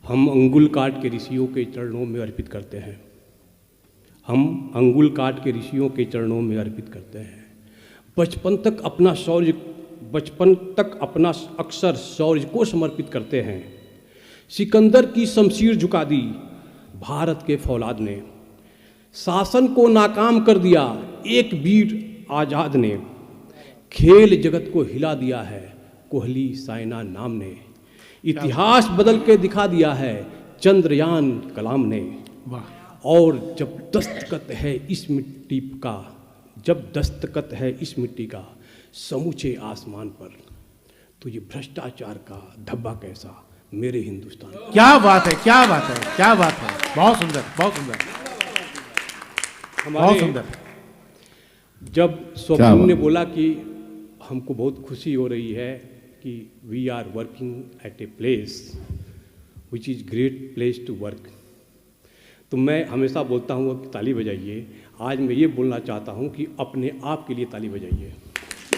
हम अंगुल काट के ऋषियों के चरणों में अर्पित करते हैं। हम अंगुल काट के ऋषियों के चरणों में अर्पित करते हैं। बचपन तक अपना अक्सर शौर्य को समर्पित करते हैं। सिकंदर की शमशीर झुका दी भारत के फौलाद ने, शासन को नाकाम कर दिया एक वीर आजाद ने। खेल जगत को हिला दिया है कोहली साइना नाम ने। इतिहास बदल के दिखा दिया है चंद्रयान कलाम ने। और जब दस्तखत है इस मिट्टी का, जब दस्तखत है इस मिट्टी का समूचे आसमान पर, तो ये भ्रष्टाचार का धब्बा कैसा मेरे हिंदुस्तान। क्या बात है, क्या बात है, क्या बात है। बहुत सुंदर, बहुत सुंदर, बहुत सुंदर। जब स्वप्न ने बोला कि हमको बहुत खुशी हो रही है कि we are working at a place which is great place to work, तो मैं हमेशा बोलता हूँ कि ताली बजाइए। आज मैं ये बोलना चाहता हूँ कि अपने आप के लिए ताली बजाइए।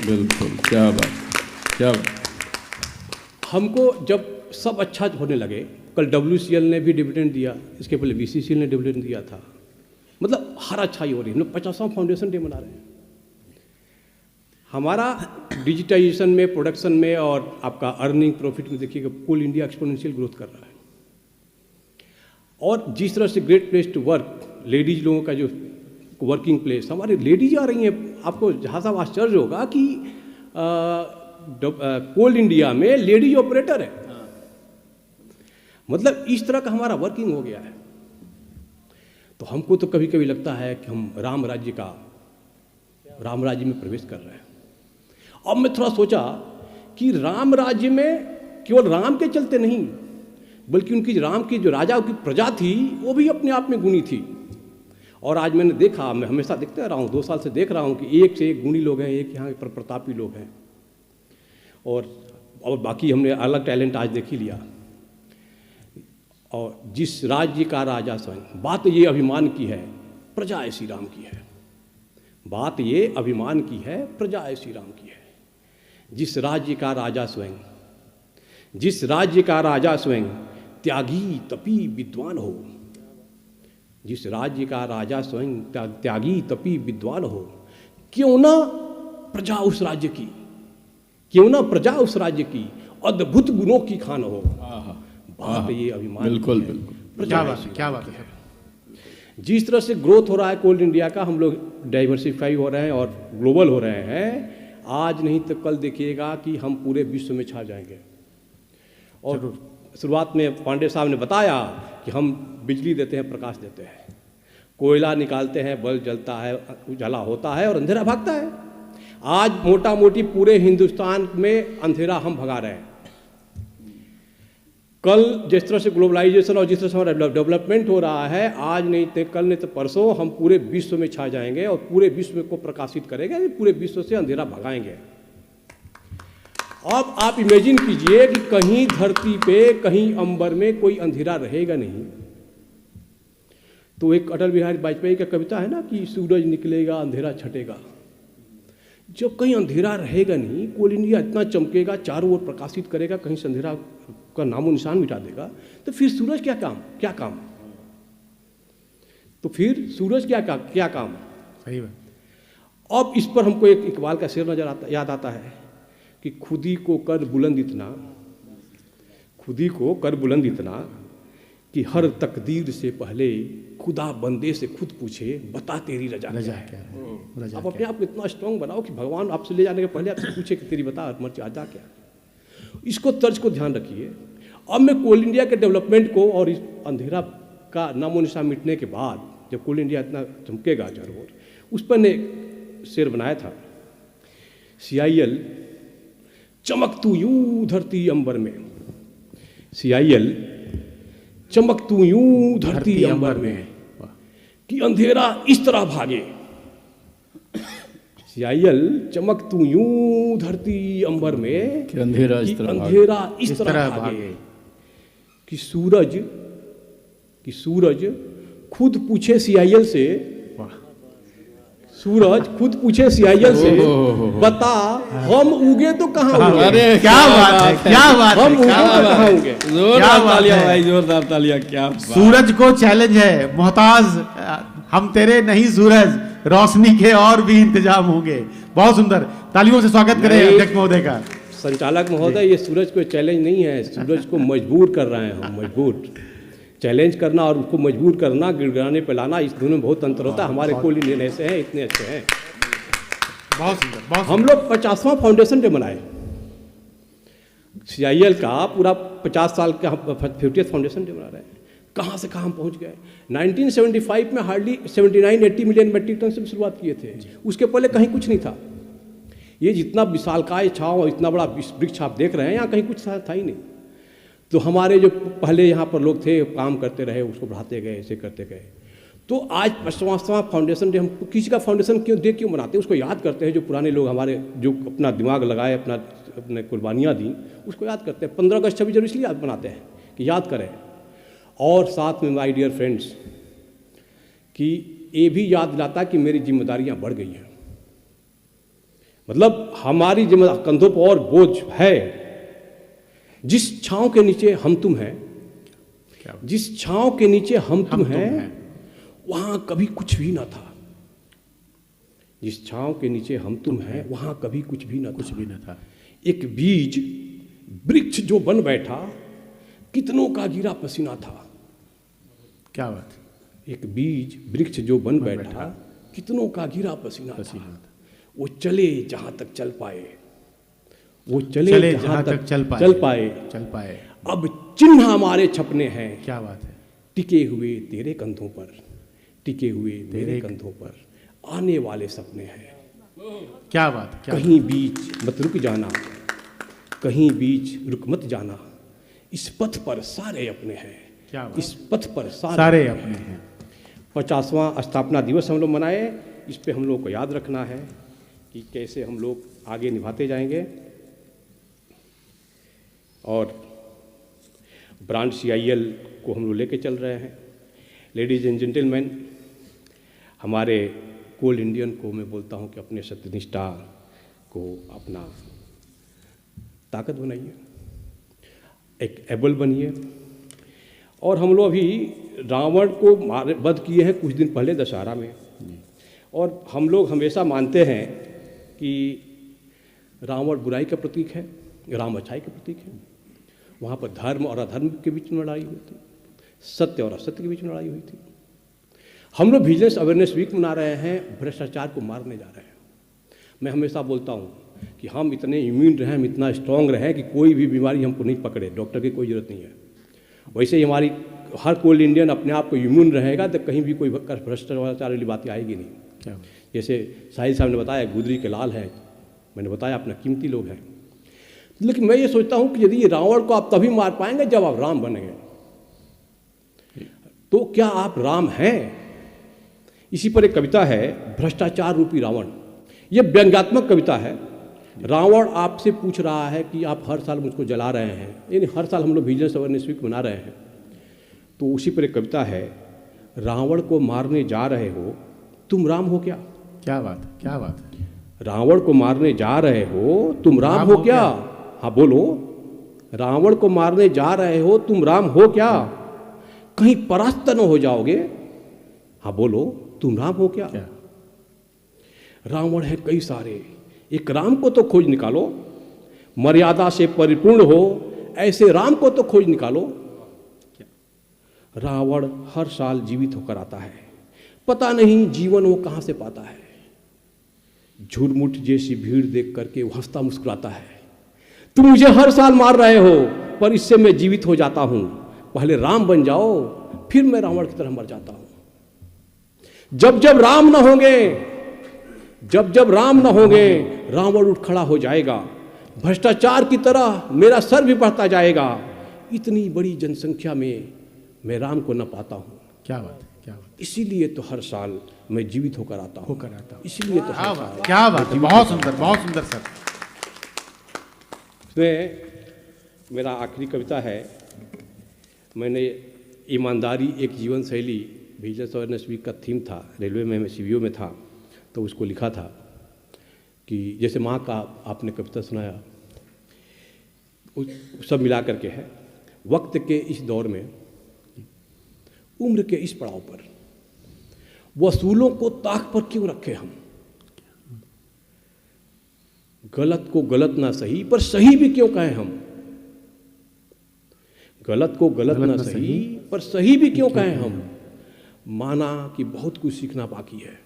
बिल्कुल, क्या बात, क्या बात। हमको जब सब अच्छा होने लगे, कल WCL ने भी डिविडेंड दिया, इसके पहले BCCL ने डिविडेंड दिया था, मतलब हर अच्छाई हो रही है। हम 50वां फाउंडेशन डे मना रहे हैं। हमारा डिजिटाइजेशन में, प्रोडक्शन में और आपका अर्निंग प्रॉफिट में देखिएगा कोल इंडिया एक्सपोनेंशियल ग्रोथ कर रहा है। और जिस तरह से great place to work, ladies लोगों का जो वर्किंग प्लेस, हमारी लेडीज आ रही हैं। आपको जहाँ साहब आश्चर्य होगा कि कोल इंडिया में लेडीज ऑपरेटर है। मतलब इस तरह का हमारा वर्किंग हो गया है। तो हमको तो कभी कभी लगता है कि हम राम राज्य में प्रवेश कर रहे हैं। अब मैं थोड़ा सोचा कि राम राज्य में केवल राम के चलते नहीं, बल्कि उनकी राम की जो राजा की प्रजा थी वो भी अपने आप में गुणी थी। और आज मैंने देखा, मैं हमेशा देखते रहा हूँ, 2 साल से देख रहा हूँ कि एक से एक गुणी लोग हैं, एक यहाँ पर प्रतापी लोग हैं। और बाकी हमने अलग टैलेंट आज देख ही लिया। और जिस राज्य का राजा स्वयं, बात ये अभिमान की है प्रजा ऐसी राम की है। बात ये अभिमान की है प्रजा ऐसी राम की है। जिस राज्य का राजा स्वयं, जिस राज्य का राजा स्वयं त्यागी तपी विद्वान हो, जिस राज्य का राजा स्वयं त्यागी तपी विद्वान हो, क्यों ना प्रजा उस राज्य की, क्यों ना प्रजा उस राज्य की अद्भुत गुणों की खान हो। बात ये अभिमान। बिल्कुल बिल्कुल, क्या बात है, क्या बात है। जिस तरह से ग्रोथ हो रहा है कोल इंडिया का, हम लोग डाइवर्सिफाई हो रहे हैं और ग्लोबल हो रहे हैं। आज नहीं तो कल देखिएगा कि हम पूरे विश्व में छा जाएंगे। और शुरुआत में पांडे साहब ने बताया कि हम बिजली देते हैं, प्रकाश देते हैं, कोयला निकालते हैं, बल्ब जलता है, उजाला होता है और अंधेरा भागता है। आज मोटा मोटी पूरे हिंदुस्तान में अंधेरा हम भगा रहे हैं। कल जिस तरह से ग्लोबलाइजेशन और जिस तरह से हमारा डेवलपमेंट हो रहा है, आज नहीं तो कल नहीं तो परसों हम पूरे विश्व में छा जाएंगे और पूरे विश्व को प्रकाशित करेंगे, पूरे विश्व से अंधेरा भगाएंगे। अब आप इमेजिन कीजिए कि कहीं धरती पे, कहीं अंबर में कोई अंधेरा रहेगा नहीं। तो एक अटल बिहारी वाजपेयी का कविता है ना कि सूरज निकलेगा अंधेरा छटेगा। जब कहीं अंधेरा रहेगा नहीं, कोल इंडिया इतना चमकेगा, चारों ओर प्रकाशित करेगा, कहीं से अंधेरा का नामो निशान मिटा देगा, तो फिर सूरज क्या काम। तो फिर सूरज क्या काम। सही बात। अब इस पर हमको एक इकबाल का शेर याद आता है कि खुदी को कर बुलंद इतना, खुदी को कर बुलंद इतना कि हर तकदीर से पहले खुदा बंदे से खुद पूछे बता तेरी रजा क्या है। आप अपने आप को इतना स्ट्रांग बनाओ कि भगवान आपसे ले जाने के पहले आपसे पूछे कि तेरी बता रजा क्या। इसको तर्ज को ध्यान रखिए। अब मैं कोल इंडिया के डेवलपमेंट को और इस अंधेरा का नामो निशान मिटने के बाद जब कोल इंडिया इतना चमकेगा चारों ओर, उस पर ने शेर बनाया था, CIL चमक तू यूं धरती अंबर में, CIL चमक तू यूं धरती अंबर में कि अंधेरा इस तरह भागे। CIL चमक तू यूं धरती अंबर में कि अंधेरा इस तरह भागे कि सूरज खुद पूछे CIL से, सूरज खुद पूछे सीआईएल से, बता हम उगे तो कहाँ उगे? अरे क्या बात है, क्या बात है, हम उगे क्या तो बात कहाँ है। उगे? जोरदार बात तालियां है। भाई, जोरदार तालियां। क्या बात। सूरज को चैलेंज है, मोहताज हम तेरे नहीं सूरज, रोशनी के और भी इंतजाम होंगे। बहुत सुंदर, तालियों से स्वागत करें नहीं। अध्यक्ष महोदय का। संचालक महोदय, ये सूरज को चैलेंज नहीं है, सूरज को मजबूर कर रहे हैं हम, मजबूर। चैलेंज करना और उसको मजबूर करना, गिड़गिड़ाने पे लाना, इस दोनों में बहुत अंतर होता है। हमारे कोल इंडियन ऐसे हैं, इतने अच्छे हैं। बहुत सुंदर, बहुत हम लोग 50वां फाउंडेशन डे मनाए, सीआईएल का पूरा 50 साल का 50th फाउंडेशन डे मना रहे हैं। कहाँ से कहाँ हम पहुँच गए। 1975 में हार्डली 79-80 मिलियन मेट्रिक टन से शुरुआत किए थे, उसके पहले कहीं कुछ नहीं था। ये जितना विशालकाय छाव और इतना बड़ा वृक्ष आप देख रहे हैं, यहाँ कहीं कुछ था ही नहीं। तो हमारे जो पहले यहाँ पर लोग थे, काम करते रहे, उसको बढ़ाते गए, ऐसे करते गए। तो आज 50वां फाउंडेशन डे हम किसी का फाउंडेशन क्यों मनाते हैं, उसको याद करते हैं। जो पुराने लोग हमारे जो अपना दिमाग लगाए, अपने कुर्बानियाँ दी, उसको याद करते हैं। 15 अगस्त 26 जनवरी इसलिए याद बनाते हैं कि याद करें। और साथ में माय डियर फ्रेंड्स कि ये भी याद दिलाता है कि मेरी जिम्मेदारियाँ बढ़ गई हैं। मतलब हमारी जिम्मेदारी कंधों पर और बोझ है। जिस छांव के नीचे हम तुम हैं, जिस छांव के नीचे हम तुम हैं, वहां कभी कुछ भी ना था। जिस छांव के नीचे हम तुम हैं, वहां कभी कुछ भी ना था। एक बीज वृक्ष जो बन बैठा, कितनों का गिरा पसीना था। क्या बात। एक बीज वृक्ष जो बन बैठा, कितनों का गिरा पसीना था। वो चले जहां तक चल पाए, वो चले जहां तक चल पाए। अब चिन्ह हमारे छपने हैं। क्या बात है। टिके हुए तेरे कंधों पर, टिके हुए तेरे कंधों पर आने वाले सपने हैं। क्या बात। कहीं बीच मत रुक जाना, कहीं बीच रुक मत जाना, इस पथ पर सारे अपने हैं। क्या बात। इस पथ पर सारे अपने हैं। 50वां स्थापना दिवस हम लोग मनाए। इस पे हम लोग को याद रखना है कि कैसे हम लोग आगे निभाते जाएंगे। और ब्रांड सीआईएल को हम लोग लेके चल रहे हैं। लेडीज एंड जेंटलमैन, हमारे कोल इंडियन को मैं बोलता हूं कि अपने सत्यनिष्ठा को अपना ताकत बनाइए, एक एबल बनिए। और हम लोग अभी रावण को वध किए हैं कुछ दिन पहले दशहरा में। और हम लोग हमेशा मानते हैं कि रावण बुराई का प्रतीक है, राम अच्छाई का प्रतीक है। वहाँ पर धर्म और अधर्म के बीच में लड़ाई हुई थी, सत्य और असत्य के बीच में लड़ाई हुई थी। हम लोग विजिलेंस अवेयरनेस वीक मना रहे हैं, भ्रष्टाचार को मारने जा रहे हैं। मैं हमेशा बोलता हूँ कि हम इतने इम्यून रहें, हम इतना स्ट्रांग रहें कि कोई भी बीमारी हमको नहीं पकड़े, डॉक्टर की कोई ज़रूरत नहीं है। वैसे ही हमारी हर कोल इंडियन अपने आप को इम्यून रहेगा तो कहीं भी कोई भ्रष्टाचार वाली बातें आएगी नहीं। जैसे साहिल साहब ने बताया गुदरी के लाल है, मैंने बताया अपना कीमती लोग हैं। लेकिन मैं ये सोचता हूँ कि यदि ये रावण को आप तभी मार पाएंगे जब आप राम बनेंगे। तो क्या आप राम हैं? इसी पर एक कविता है, भ्रष्टाचार रूपी रावण। ये व्यंग्यात्मक कविता है। रावण आपसे पूछ रहा है कि आप हर साल मुझको जला रहे हैं, यानी हर साल हम लोग विजिलेंस अवेयरनेस वीक मना रहे हैं। तो उसी पर एक कविता है, रावण को मारने जा रहे हो तुम राम हो क्या? क्या बात, क्या बात है। रावण को मारने जा रहे हो तुम राम हो क्या? हाँ बोलो, रावण को मारने जा रहे हो तुम राम हो क्या? कहीं परास्त न हो जाओगे? हाँ बोलो, तुम राम हो क्या? रावण है कई सारे, एक राम को तो खोज निकालो। मर्यादा से परिपूर्ण हो ऐसे राम को तो खोज निकालो। रावण हर साल जीवित होकर आता है, पता नहीं जीवन वो कहाँ से पाता है। झुरमुट जैसी भीड़ देख करके वो हंसता मुस्कुराता है। तुम मुझे हर साल मार रहे हो पर इससे मैं जीवित हो जाता हूं। पहले राम बन जाओ फिर मैं रावण की तरह मर जाता हूं। जब जब राम न होंगे, जब जब राम न होंगे, रावण उठ खड़ा हो जाएगा। भ्रष्टाचार की तरह मेरा सर भी बढ़ता जाएगा। इतनी बड़ी जनसंख्या में मैं राम को न पाता हूं। क्या बात, क्या बात। इसीलिए तो हर साल मैं जीवित होकर आता हूं। इसीलिए तो हर साल। क्या बात है, बहुत सुंदर, बहुत सुंदर सर। इसमें मेरा आखिरी कविता है। मैंने ईमानदारी एक जीवन शैली, विजिलेंस अवेयरनेस वीक का थीम था, रेलवे में मैं सीवीओ में था, तो उसको लिखा था कि जैसे माँ का आपने कविता सुनाया, सब मिला करके है, वक्त के इस दौर में, उम्र के इस पड़ाव पर वसूलों को ताक पर क्यों रखे हम, गलत को गलत ना सही पर सही भी क्यों कहें हम, गलत को गलत ना सही पर सही भी क्यों कहें हम, माना कि बहुत कुछ सीखना बाकी है,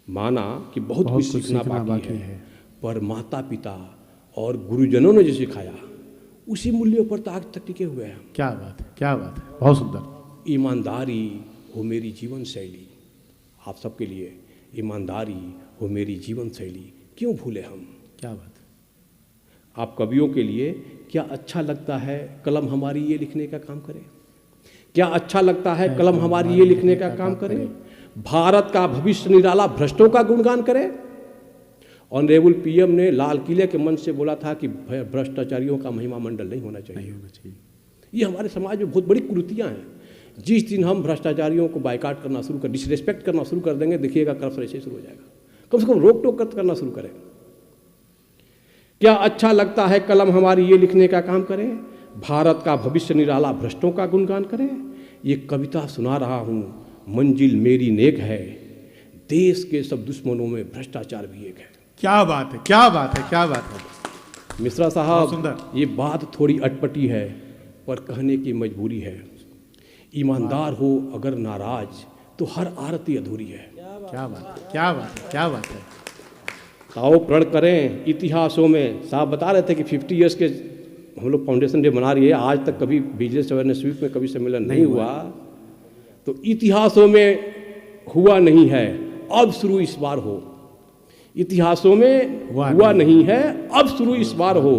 माना कि बहुत कुछ सीखना बाकी है, पर माता पिता और गुरुजनों ने जो सिखाया उसी मूल्यों पर तो आज तक टिके हुए हैं। क्या बात है, क्या बात है, बहुत सुंदर। ईमानदारी हो मेरी जीवन शैली, आप सबके लिए ईमानदारी हो मेरी जीवन शैली क्यों भूले हम। क्या बात है। आप कवियों के लिए क्या अच्छा लगता है कलम हमारी ये लिखने का काम करे, क्या अच्छा लगता है कलम हमारी ये लिखने का काम करे, भारत का भविष्य निराला भ्रष्टों का गुणगान करे। ऑनरेबल पीएम ने लाल किले के मंच से बोला था कि भ्रष्टाचारियों का महिमा मंडल नहीं होना चाहिए। ये हमारे समाज में बहुत बड़ी कुरीतियाँ हैं। जिस दिन हम भ्रष्टाचारियों को बाइकाट करना शुरू कर, डिसरेस्पेक्ट करना शुरू कर देंगे, देखिएगा करप्शन ऐसे शुरू हो जाएगा। कम से कम रोक टोक करना शुरू करें। क्या अच्छा लगता है कलम हमारी ये लिखने का काम करे, भारत का भविष्य निराला भ्रष्टों का गुणगान करे। ये कविता सुना रहा हूँ, मंजिल मेरी नेक है, देश के सब दुश्मनों में भ्रष्टाचार भी एक है। क्या बात है, क्या बात है, क्या बात है। मिश्रा साहब, ये बात थोड़ी अटपटी है पर कहने की मजबूरी है। ईमानदार हो अगर नाराज तो हर आरती अधूरी है। क्या बात है, क्या बात है, क्या बात है। आओ प्रण करें इतिहासों में। साहब बता रहे थे कि 50 ईयर्स के हम लोग फाउंडेशन डे मना रही है, आज तक कभी विजिलेंस अवेयरनेस वीक में कभी सम्मेलन नहीं हुआ, तो इतिहासों में हुआ नहीं है, अब शुरू इस बार हो। इतिहासों में हुआ नहीं है, अब शुरू इस बार हो।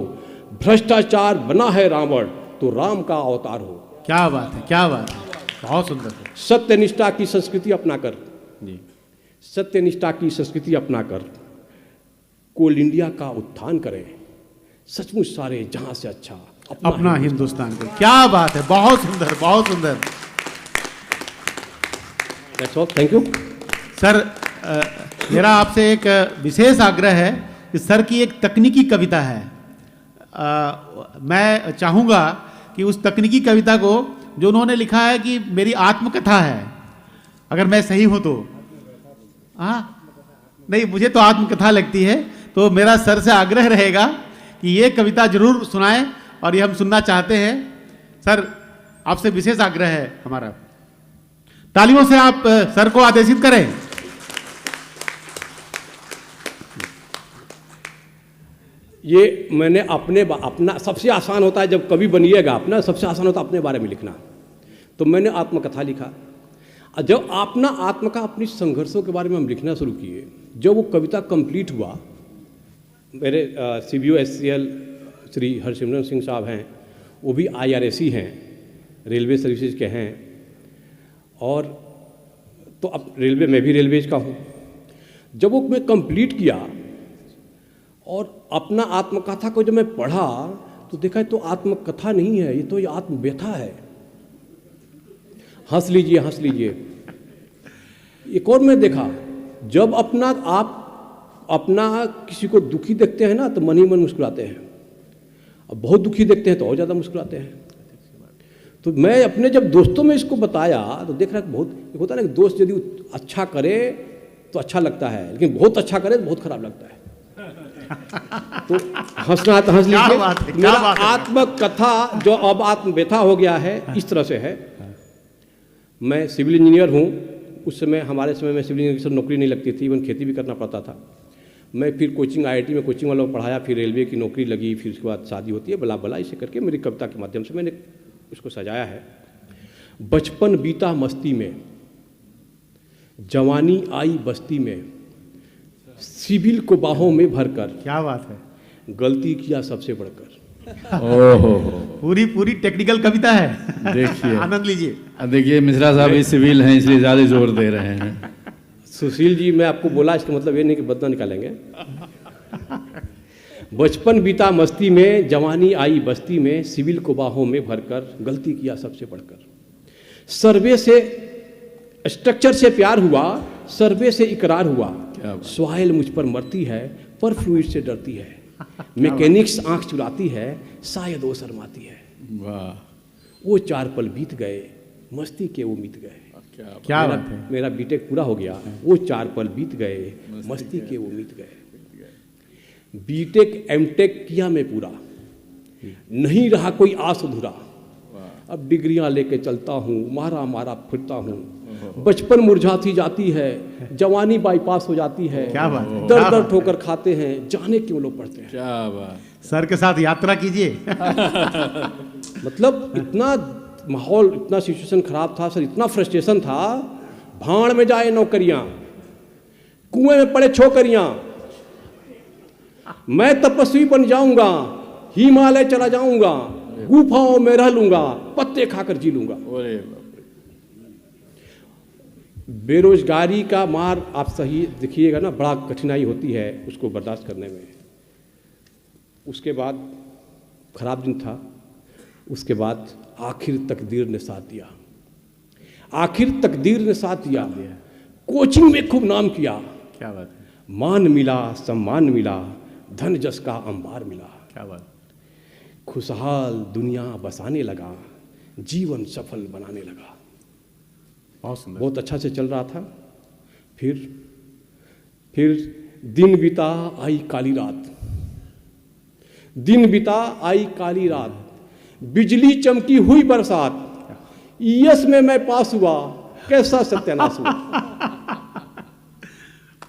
भ्रष्टाचार बना है रावण तो राम का अवतार हो। क्या बात है, क्या बात है, बहुत सुंदर। सत्यनिष्ठा की संस्कृति अपनाकर जी, सत्यनिष्ठा की संस्कृति अपनाकर कोल इंडिया का उत्थान करें, सचमुच सारे जहां से अच्छा अपना हिंदुस्तान को। क्या बात है, बहुत सुंदर, बहुत सुंदर। Thank you sir. मेरा आपसे एक विशेष आग्रह है कि सर की एक तकनीकी कविता है, मैं चाहूँगा कि उस तकनीकी कविता को जो उन्होंने लिखा है कि मेरी आत्मकथा है, अगर मैं सही हूँ तो। हाँ नहीं, मुझे तो आत्मकथा लगती है, तो मेरा सर से आग्रह रहेगा कि ये कविता जरूर सुनाएं और ये हम सुनना चाहते हैं। सर आपसे विशेष आग्रह है हमारा, तालियों से आप सर को आदेशित करें। ये मैंने अपना सबसे आसान होता है जब कवि बनिएगा, अपना सबसे आसान होता है अपने बारे में लिखना, तो मैंने आत्मकथा लिखा। जब अपना आत्मकथा अपनी संघर्षों के बारे में हम लिखना शुरू किए, जब वो कविता कंप्लीट हुआ, मेरे CBO SCL श्री हरसिमरन सिंह साहब हैं, वो भी IRSC हैं, रेलवे सर्विसेज के हैं, और तो अब रेलवे में भी रेलवेज का हूँ। जब वो मैं कंप्लीट किया और अपना आत्मकथा को जब मैं पढ़ा तो देखा तो आत्मकथा नहीं है, ये आत्मव्यथा है। हंस लीजिए, हंस लीजिए। एक और मैं देखा, जब आप अपना किसी को दुखी देखते हैं ना तो मन ही मन मुस्कुराते हैं, अब बहुत दुखी देखते हैं तो और ज़्यादा मुस्कुराते हैं। तो मैं अपने जब दोस्तों में इसको बताया तो देख रहा बहुत होता है ना कि दोस्त यदि अच्छा करे तो अच्छा लगता है, लेकिन बहुत अच्छा करे तो बहुत खराब लगता है। तो हंसना तो हंस लीजिए। मेरा आत्मकथा जो अब आत्मव्यथा हो गया है, इस तरह से है। मैं सिविल इंजीनियर हूँ, उस समय हमारे समय में सिविल इंजीनियर की नौकरी नहीं लगती थी, इवन खेती भी करना पड़ता था। मैं फिर कोचिंग IIT में कोचिंग वालों को पढ़ाया, फिर रेलवे की नौकरी लगी, फिर उसके बाद शादी होती है, बला बला इसे करके मेरी कविता के माध्यम से मैंने उसको सजाया है। बचपन बीता मस्ती में, जवानी आई बस्ती में, सिविल को बाहों में भरकर, क्या बात है, गलती किया सबसे बढ़कर। ओहो, पूरी टेक्निकल कविता है। देखिए आनंद लीजिए। देखिए मिश्रा साहब ये सिविल हैं इसलिए ज़्यादा जोर दे रहे हैं। सुशील जी, मैं आपको बोला, इसका मतलब ये नहीं कि बदला निकालेंगे। बचपन बीता मस्ती में, जवानी आई बस्ती में, सिविल को बाहों में भरकर, गलती किया सबसे बढ़कर। सर्वे से, स्ट्रक्चर से प्यार हुआ, सर्वे से इकरार हुआ, क्या बात। सॉइल मुझ पर मरती है पर फ्लूइड से डरती है, मैकेनिक्स आंख चुराती है शायद वो शर्माती है। वाह, वो 4 पल बीत गए मस्ती के वो बीत गए। क्या बात। क्या मेरा, बात है। मेरा बीटेक पूरा हो गया, वो 4 पल बीत गए मस्ती के वो बीत गए। बीटेक एमटेक किया मैं पूरा, नहीं रहा कोई आस अधूरा। अब डिग्रियां लेके चलता हूँ, मारा मारा फिरता हूँ। बचपन मुरझाती जाती है, जवानी बाईपास हो जाती है। क्या बात है। दर दर ठोकर खाते हैं, जाने क्यों लोग पढ़ते हैं। क्या बात। सर के साथ यात्रा कीजिए। मतलब इतना माहौल, इतना सिचुएशन खराब था सर, इतना फ्रस्ट्रेशन था। भाड़ में जाए नौकरियां, कुएं में पड़े छोकरियां, मैं तपस्वी बन जाऊंगा, हिमालय चला जाऊंगा, गुफाओं में रह लूंगा, पत्ते खाकर जी लूंगा। अरे बाप रे। बेरोजगारी का मार आप सही देखिएगा ना, बड़ा कठिनाई होती है उसको बर्दाश्त करने में। उसके बाद खराब दिन था, उसके बाद आखिर तकदीर ने साथ दिया, आखिर तकदीर ने साथ दिया। कोचिंग में खूब नाम किया, क्या बात है। मान मिला, सम्मान मिला, धन जस का अंबार मिला। क्या बात। खुशहाल दुनिया बसाने लगा, जीवन सफल बनाने लगा। बहुत सुंदर। बहुत अच्छा से चल रहा था। फिर दिन बीता आई काली रात, दिन बीता आई काली रात, बिजली चमकी हुई बरसात, ईएस में मैं पास हुआ, कैसा सत्यानाश हुआ।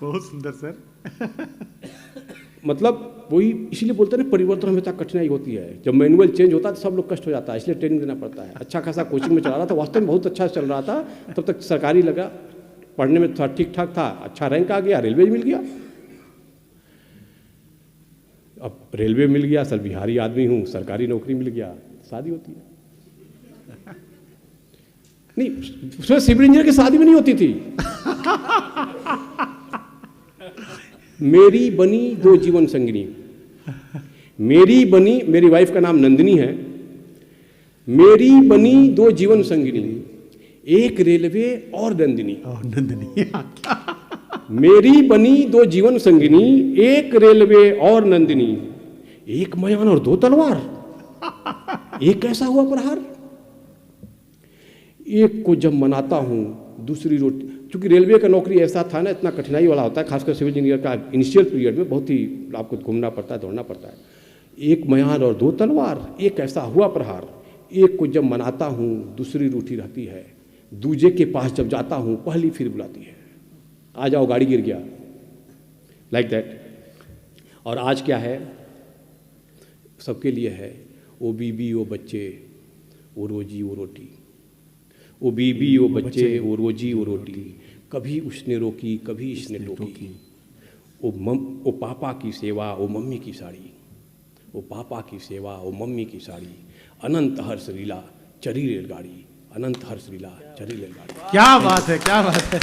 बहुत सुंदर सर। मतलब वही इसलिए बोलते हैं ना, परिवर्तन हमेशा कठिनाई होती है। जब मैनुअल चेंज होता है तो सब लोग कष्ट हो जाता है, इसलिए ट्रेनिंग देना पड़ता है। अच्छा खासा कोचिंग में चला रहा था, वास्तव में बहुत अच्छा चल रहा था। तब तक सरकारी लगा, पढ़ने में थोड़ा ठीक ठाक था, अच्छा रैंक आ गया, रेलवे मिल गया। अब रेलवे मिल गया, सर बिहारी आदमी हूँ, सरकारी नौकरी मिल गया, शादी होती है। नहीं, उसमें सिविल इंजीनियर की शादी भी नहीं होती थी। मेरी बनी 2 जीवन संगिनी, मेरी बनी, मेरी वाइफ का नाम नंदिनी है। मेरी बनी 2 जीवन संगिनी, एक रेलवे और नंदिनी। नंदिनी। मेरी बनी 2 जीवन संगिनी, एक रेलवे और नंदिनी, एक मयान और 2 तलवार, एक कैसा हुआ प्रहार। एक को जब मनाता हूँ दूसरी रोटी, क्योंकि रेलवे का नौकरी ऐसा था ना, इतना कठिनाई वाला होता है, खासकर सिविल इंजीनियर का इनिशियल पीरियड में बहुत ही आपको घूमना पड़ता है, दौड़ना पड़ता है। एक मयान और 2 तलवार, एक ऐसा हुआ प्रहार, एक को जब मनाता हूँ दूसरी रूठी रहती है, दूजे के पास जब जाता हूँ पहली फिर बुलाती है, आ जाओ गाड़ी गिर गया, लाइक दैट। और आज क्या है, सबके लिए है, वो बीबी वो बच्चे वो रोजी वो रोटी, वो बीबी वो बच्चे वो रोजी वो रोटी, कभी उसने रोकी कभी इसने टोकी, वो पापा की सेवा वो मम्मी की साड़ी, वो पापा की सेवा वो मम्मी की साड़ी, अनंत हर्ष लीला चरी रेलगाड़ी, अनंत हर्ष लीला चरी रेलगाड़ी। क्या बात है, क्या बात है।